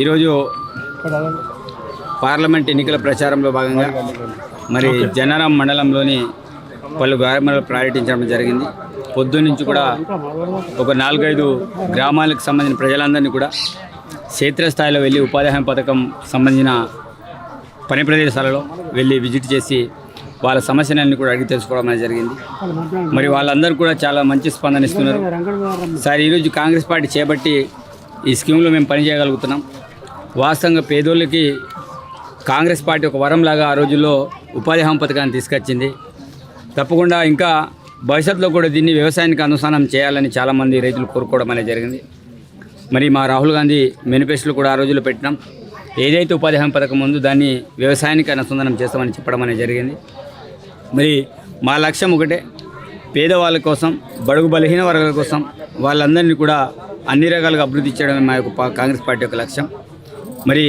ఈరోజు పార్లమెంట్ ఎన్నికల ప్రచారంలో భాగంగా మరి జనరాం మండలంలోని పలు గ్రామాలు పర్యటించడం జరిగింది. పొద్దున్నుంచి కూడా ఒక 4-5 గ్రామాలకు సంబంధించిన ప్రజలందరినీ కూడా క్షేత్రస్థాయిలో వెళ్ళి ఉపాధి హామీ పథకం సంబంధించిన పని ప్రదేశాలలో వెళ్ళి విజిట్ చేసి వాళ్ళ సమస్యలన్నీ కూడా అడిగి తెలుసుకోవడం అనేది జరిగింది. మరి వాళ్ళందరూ కూడా చాలా మంచి స్పందన ఇస్తున్నారు. సార్, ఈరోజు కాంగ్రెస్ పార్టీ చేపట్టి ఈ స్కీమ్లో మేము పనిచేయగలుగుతున్నాం. వాస్తవంగా పేదోళ్ళకి కాంగ్రెస్ పార్టీ ఒక వరంలాగా ఆ రోజుల్లో ఉపాధి హామీ పథకాన్ని తీసుకొచ్చింది. తప్పకుండా ఇంకా భవిష్యత్తులో కూడా దీన్ని వ్యవసాయానికి అనుసంధానం చేయాలని చాలామంది రైతులు కోరుకోవడం అనేది జరిగింది. మరి మా రాహుల్ గాంధీ మేనిఫెస్టోలో కూడా ఆ రోజుల్లో పెట్టినాం. ఏదైతే ఉపాధి హామీ పథకం ఉందో దాన్ని వ్యవసాయానికి అనుసంధానం చేస్తామని చెప్పడం అనేది జరిగింది. మరి మా లక్ష్యం ఒకటే, పేదవాళ్ళ కోసం, బడుగు బలహీన వర్గాల కోసం వాళ్ళందరినీ కూడా అన్ని రకాలుగా అభివృద్ధి చేయడమే మా యొక్క కాంగ్రెస్ పార్టీ యొక్క లక్ష్యం. మరి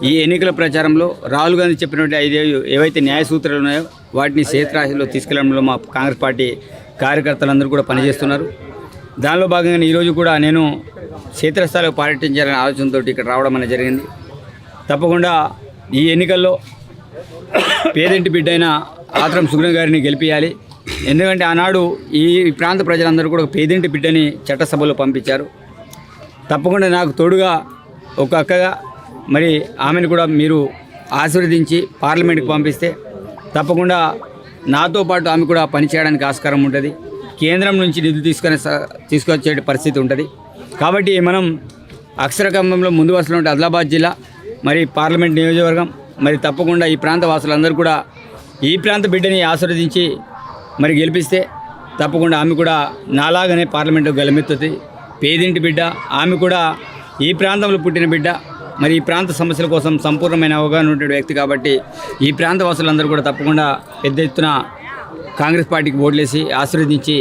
ఈ ఎన్నికల ప్రచారంలో రాహుల్ గాంధీ చెప్పినట్టు 5 ఏవైతే న్యాయ సూత్రాలు ఉన్నాయో వాటిని క్షేత్రస్థాయిలో తీసుకెళ్లడంలో మా కాంగ్రెస్ పార్టీ కార్యకర్తలందరూ కూడా పనిచేస్తున్నారు. దానిలో భాగంగా ఈరోజు కూడా నేను క్షేత్రస్థాయిలో పర్యటించాలనే ఆలోచనతో ఇక్కడ రావడం అనేది జరిగింది. తప్పకుండా ఈ ఎన్నికల్లో పేదింటి బిడ్డైన ఆత్రం సుగ్న గారిని గెలిపించాలి. ఎందుకంటే ఆనాడు ఈ ప్రాంత ప్రజలందరూ కూడా పేదింటి బిడ్డని చట్టసభలో పంపించారు. తప్పకుండా నాకు తోడుగా ఒక అక్కగా మరి ఆమెను కూడా మీరు ఆశీర్వదించి పార్లమెంట్కి పంపిస్తే తప్పకుండా నాతో పాటు ఆమె కూడా పనిచేయడానికి ఆస్కారం ఉంటుంది. కేంద్రం నుంచి నిధులు తీసుకొచ్చే పరిస్థితి ఉంటుంది. కాబట్టి మనం అక్షరకంభంలో ముందు వరుసలో ఉంటే ఆదిలాబాద్ జిల్లా మరి పార్లమెంట్ నియోజకవర్గం మరి తప్పకుండా ఈ ప్రాంత వాసులందరూ కూడా ఈ ప్రాంత బిడ్డని ఆశీర్వదించి మరి గెలిపిస్తే తప్పకుండా ఆమె కూడా నాలాగానే పార్లమెంటు గెలమెత్తుతుంది. పేదింటి బిడ్డ, ఆమె కూడా ఈ ప్రాంతంలో పుట్టిన బిడ్డ, మరి ఈ ప్రాంత సమస్యల కోసం సంపూర్ణమైన అవగాహన ఉండే వ్యక్తి కాబట్టి ఈ ప్రాంత వాసులందరూ కూడా తప్పకుండా పెద్ద ఎత్తున కాంగ్రెస్ పార్టీకి ఓట్లేసి ఆశీర్వదించి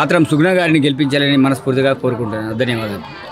ఆత్రం సుగ్న గారిని గెలిపించాలని మనస్ఫూర్తిగా కోరుకుంటున్నాను. ధన్యవాదాలు.